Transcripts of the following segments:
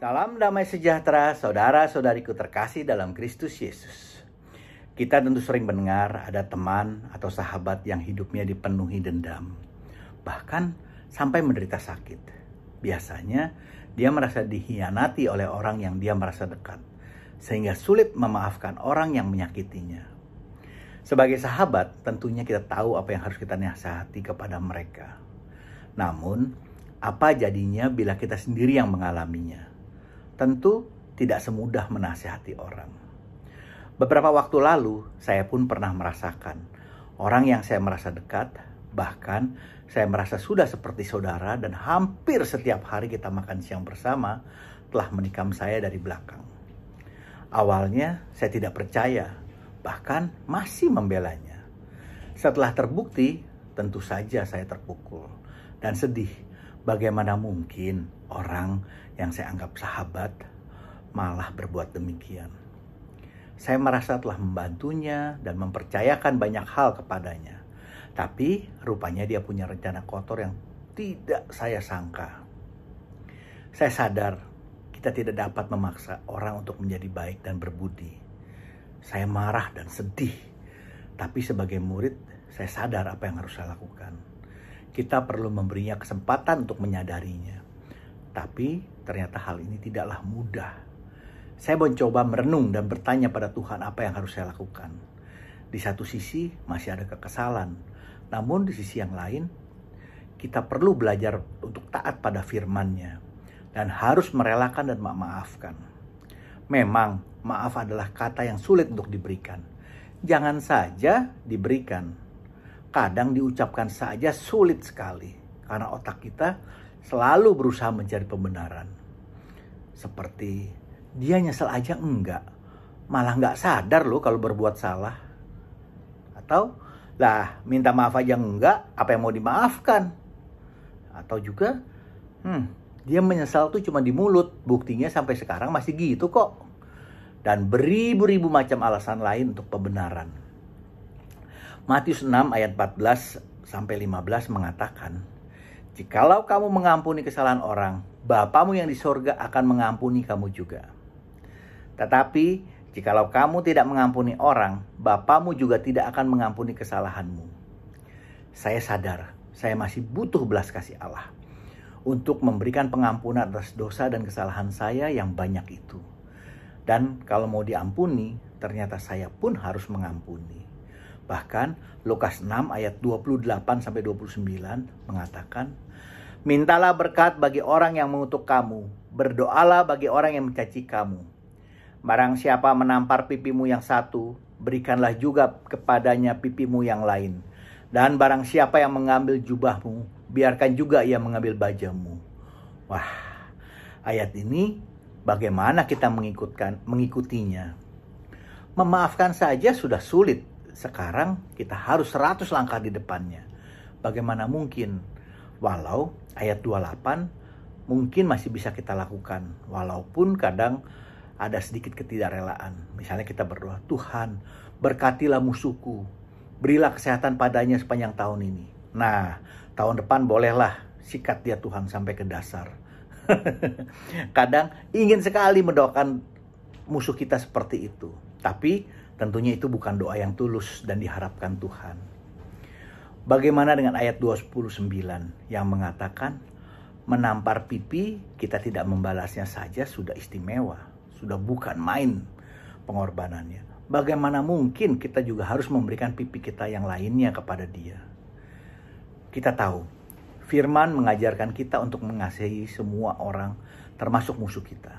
Salam damai sejahtera, saudara-saudariku terkasih dalam Kristus Yesus. Kita tentu sering mendengar ada teman atau sahabat yang hidupnya dipenuhi dendam. Bahkan sampai menderita sakit. Biasanya dia merasa dihianati oleh orang yang dia merasa dekat. Sehingga sulit memaafkan orang yang menyakitinya. Sebagai sahabat, tentunya kita tahu apa yang harus kita nasihati kepada mereka. Namun, apa jadinya bila kita sendiri yang mengalaminya? Tentu tidak semudah menasihati orang. Beberapa waktu lalu, saya pun pernah merasakan orang yang saya merasa dekat, bahkan saya merasa sudah seperti saudara dan hampir setiap hari kita makan siang bersama, telah menikam saya dari belakang. Awalnya saya tidak percaya, bahkan masih membelanya. Setelah terbukti, tentu saja saya terpukul dan sedih. Bagaimana mungkin orang yang saya anggap sahabat malah berbuat demikian. Saya merasa telah membantunya dan mempercayakan banyak hal kepadanya. Tapi rupanya dia punya rencana kotor yang tidak saya sangka. Saya sadar kita tidak dapat memaksa orang untuk menjadi baik dan berbudi. Saya marah dan sedih. Tapi sebagai murid, saya sadar apa yang harus saya lakukan. Kita perlu memberinya kesempatan untuk menyadarinya. Tapi ternyata hal ini tidaklah mudah. Saya mencoba merenung dan bertanya pada Tuhan apa yang harus saya lakukan. Di satu sisi masih ada kekesalan. Namun di sisi yang lain, kita perlu belajar untuk taat pada firman-Nya. Dan harus merelakan dan memaafkan. Memang maaf adalah kata yang sulit untuk diberikan. Jangan saja diberikan. Kadang diucapkan saja sulit sekali. Karena otak kita selalu berusaha mencari pembenaran. Seperti dia nyesel aja enggak. Malah enggak sadar loh kalau berbuat salah. Atau lah minta maaf aja enggak, apa yang mau dimaafkan. Atau juga dia menyesal tuh cuma di mulut. Buktinya sampai sekarang masih gitu kok. Dan beribu-ribu macam alasan lain untuk pembenaran. Matius 6 ayat 14 sampai 15 mengatakan, "Jikalau kamu mengampuni kesalahan orang, Bapamu yang di sorga akan mengampuni kamu juga. Tetapi jikalau kamu tidak mengampuni orang, Bapamu juga tidak akan mengampuni kesalahanmu." Saya sadar, saya masih butuh belas kasih Allah untuk memberikan pengampunan atas dosa dan kesalahan saya yang banyak itu. Dan kalau mau diampuni, ternyata saya pun harus mengampuni. Bahkan Lukas 6 ayat 28 sampai 29 mengatakan, "Mintalah berkat bagi orang yang mengutuk kamu, berdoalah bagi orang yang mencaci kamu. Barang siapa menampar pipimu yang satu, berikanlah juga kepadanya pipimu yang lain. Dan barang siapa yang mengambil jubahmu, biarkan juga ia mengambil bajumu." Wah, ayat ini bagaimana kita mengikutinya? Memaafkan saja sudah sulit. Sekarang kita harus 100 langkah di depannya. Bagaimana mungkin? Walau ayat 28 mungkin masih bisa kita lakukan. Walaupun kadang ada sedikit ketidakrelaan. Misalnya kita berdoa, "Tuhan, berkatilah musuhku. Berilah kesehatan padanya sepanjang tahun ini." Nah, tahun depan bolehlah sikat dia Tuhan sampai ke dasar. Kadang ingin sekali mendoakan musuh kita seperti itu. Tapi tentunya itu bukan doa yang tulus dan diharapkan Tuhan. Bagaimana dengan ayat 29 yang mengatakan, menampar pipi kita tidak membalasnya saja sudah istimewa. Sudah bukan main pengorbanannya. Bagaimana mungkin kita juga harus memberikan pipi kita yang lainnya kepada dia. Kita tahu, firman mengajarkan kita untuk mengasihi semua orang termasuk musuh kita.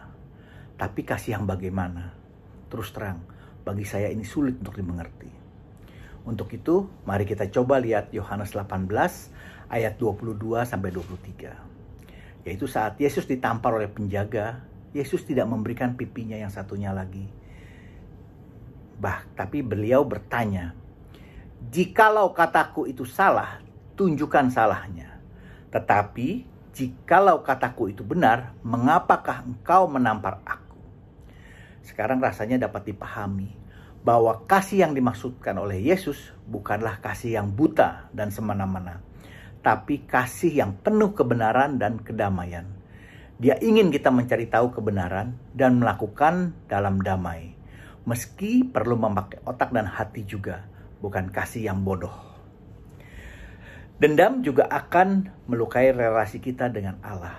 Tapi kasih yang bagaimana? Terus terang, bagi saya ini sulit untuk dimengerti. Untuk itu, mari kita coba lihat Yohanes 18 ayat 22 sampai 23. Yaitu saat Yesus ditampar oleh penjaga, Yesus tidak memberikan pipinya yang satunya lagi. Tapi beliau bertanya, "Jikalau kataku itu salah, tunjukkan salahnya. Tetapi jikalau kataku itu benar, mengapakah engkau menampar aku?" Sekarang rasanya dapat dipahami bahwa kasih yang dimaksudkan oleh Yesus bukanlah kasih yang buta dan semena-mena, tapi kasih yang penuh kebenaran dan kedamaian. Dia ingin kita mencari tahu kebenaran dan melakukan dalam damai. Meski perlu memakai otak dan hati juga, bukan kasih yang bodoh. Dendam juga akan melukai relasi kita dengan Allah.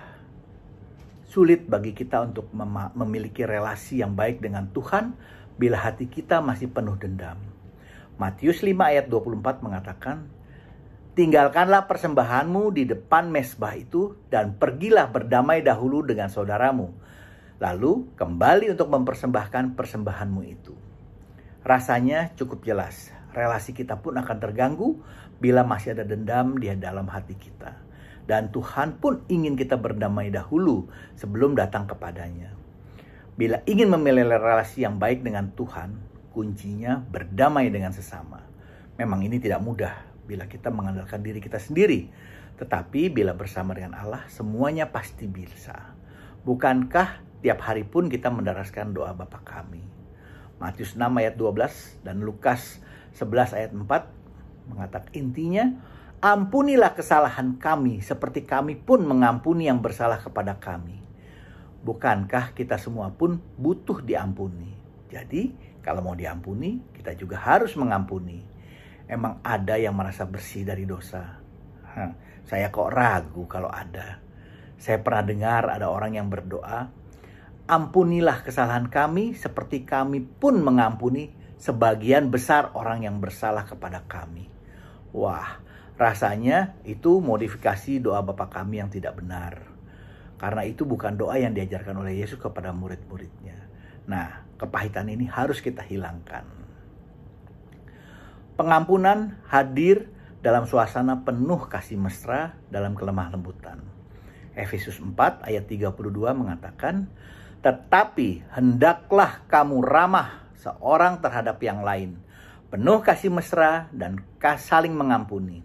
Sulit bagi kita untuk memiliki relasi yang baik dengan Tuhan bila hati kita masih penuh dendam. Matius 5 ayat 24 mengatakan, "Tinggalkanlah persembahanmu di depan mezbah itu dan pergilah berdamai dahulu dengan saudaramu. Lalu kembali untuk mempersembahkan persembahanmu itu." Rasanya cukup jelas, relasi kita pun akan terganggu bila masih ada dendam di dalam hati kita. Dan Tuhan pun ingin kita berdamai dahulu sebelum datang kepadanya. Bila ingin memilih relasi yang baik dengan Tuhan, kuncinya berdamai dengan sesama. Memang ini tidak mudah bila kita mengandalkan diri kita sendiri. Tetapi bila bersama dengan Allah, semuanya pasti bisa. Bukankah tiap hari pun kita mendaraskan doa Bapa kami? Matius 6 ayat 12 dan Lukas 11 ayat 4 mengatakan intinya, "Ampunilah kesalahan kami seperti kami pun mengampuni yang bersalah kepada kami." Bukankah kita semua pun butuh diampuni? Jadi kalau mau diampuni, kita juga harus mengampuni. Emang ada yang merasa bersih dari dosa? Saya kok ragu kalau ada. Saya pernah dengar ada orang yang berdoa, "Ampunilah kesalahan kami seperti kami pun mengampuni sebagian besar orang yang bersalah kepada kami." Wah, rasanya itu modifikasi doa Bapa kami yang tidak benar. Karena itu bukan doa yang diajarkan oleh Yesus kepada murid-muridnya. Nah, kepahitan ini harus kita hilangkan. Pengampunan hadir dalam suasana penuh kasih mesra dalam kelemah lembutan. Efesus 4 ayat 32 mengatakan, "Tetapi hendaklah kamu ramah seorang terhadap yang lain, penuh kasih mesra dan saling mengampuni,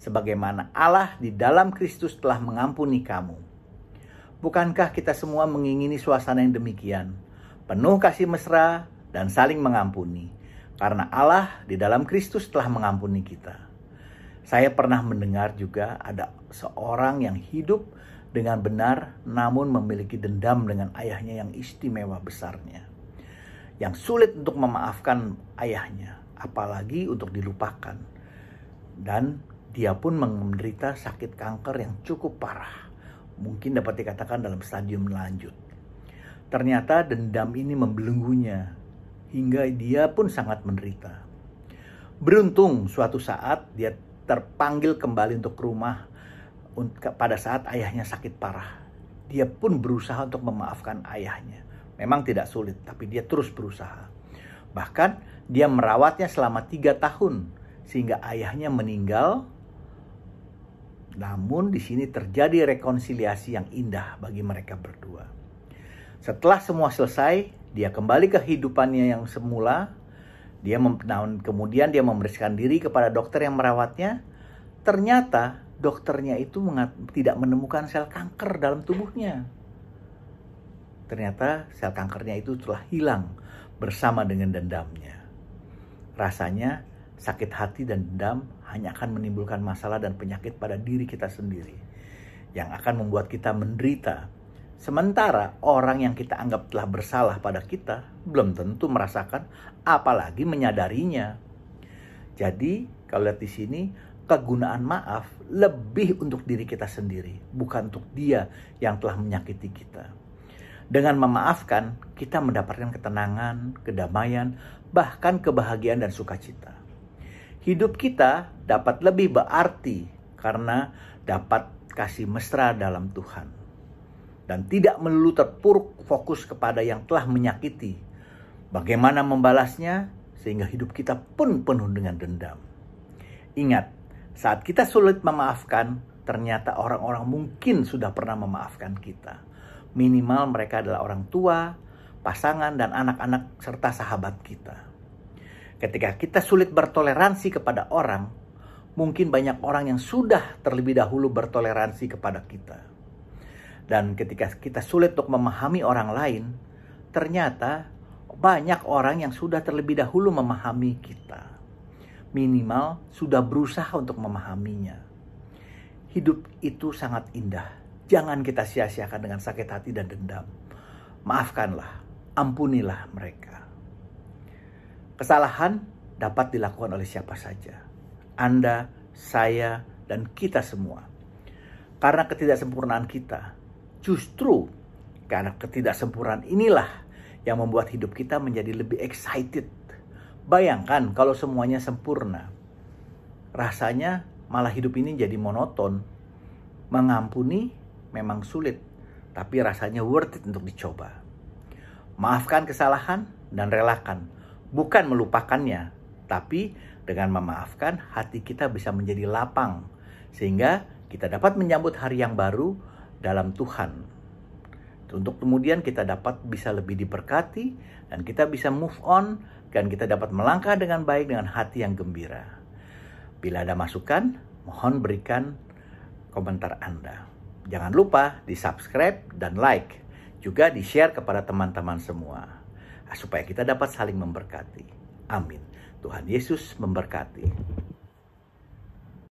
sebagaimana Allah di dalam Kristus telah mengampuni kamu." Bukankah kita semua mengingini suasana yang demikian, penuh kasih mesra dan saling mengampuni, karena Allah di dalam Kristus telah mengampuni kita. Saya pernah mendengar juga ada seorang yang hidup dengan benar namun memiliki dendam dengan ayahnya yang istimewa besarnya, yang sulit untuk memaafkan ayahnya, apalagi untuk dilupakan. Dan dia pun menderita sakit kanker yang cukup parah. Mungkin dapat dikatakan dalam stadium lanjut. Ternyata dendam ini membelenggunya hingga dia pun sangat menderita. Beruntung suatu saat dia terpanggil kembali untuk rumah pada saat ayahnya sakit parah. Dia pun berusaha untuk memaafkan ayahnya. Memang tidak sulit, tapi dia terus berusaha. Bahkan dia merawatnya selama 3 tahun sehingga ayahnya meninggal. Namun di sini terjadi rekonsiliasi yang indah bagi mereka berdua. Setelah semua selesai, dia kembali ke kehidupannya yang semula. Kemudian dia memeriksakan diri kepada dokter yang merawatnya. Ternyata dokternya itu tidak menemukan sel kanker dalam tubuhnya. Ternyata sel kankernya itu telah hilang bersama dengan dendamnya. Rasanya sakit hati dan dendam hanya akan menimbulkan masalah dan penyakit pada diri kita sendiri, yang akan membuat kita menderita. Sementara orang yang kita anggap telah bersalah pada kita belum tentu merasakan, apalagi menyadarinya. Jadi kalau lihat di sini, kegunaan maaf lebih untuk diri kita sendiri, bukan untuk dia yang telah menyakiti kita. Dengan memaafkan, kita mendapatkan ketenangan, kedamaian, bahkan kebahagiaan dan sukacita. Hidup kita dapat lebih berarti karena dapat kasih mesra dalam Tuhan. Dan tidak melulu terpuruk fokus kepada yang telah menyakiti. Bagaimana membalasnya sehingga hidup kita pun penuh dengan dendam. Ingat, saat kita sulit memaafkan, ternyata orang-orang mungkin sudah pernah memaafkan kita. Minimal mereka adalah orang tua, pasangan, dan anak-anak serta sahabat kita. Ketika kita sulit bertoleransi kepada orang, mungkin banyak orang yang sudah terlebih dahulu bertoleransi kepada kita. Dan ketika kita sulit untuk memahami orang lain, ternyata banyak orang yang sudah terlebih dahulu memahami kita. Minimal sudah berusaha untuk memahaminya. Hidup itu sangat indah Jangan kita sia-siakan dengan sakit hati dan dendam. Maafkanlah, ampunilah mereka. Kesalahan dapat dilakukan oleh siapa saja. Anda, saya, dan kita semua. Karena ketidaksempurnaan kita, justru karena ketidaksempurnaan inilah yang membuat hidup kita menjadi lebih excited. Bayangkan kalau semuanya sempurna. Rasanya malah hidup ini jadi monoton. Mengampuni memang sulit, tapi rasanya worth it untuk dicoba. Maafkan kesalahan dan relakan, bukan melupakannya, tapi dengan memaafkan hati kita bisa menjadi lapang, sehingga kita dapat menyambut hari yang baru dalam Tuhan. Untuk kemudian kita dapat bisa lebih diberkati dan kita bisa move on dan kita dapat melangkah dengan baik dengan hati yang gembira. Bila ada masukan, mohon berikan komentar Anda. Jangan lupa di-subscribe dan like. Juga di-share kepada teman-teman semua. Supaya kita dapat saling memberkati. Amin. Tuhan Yesus memberkati.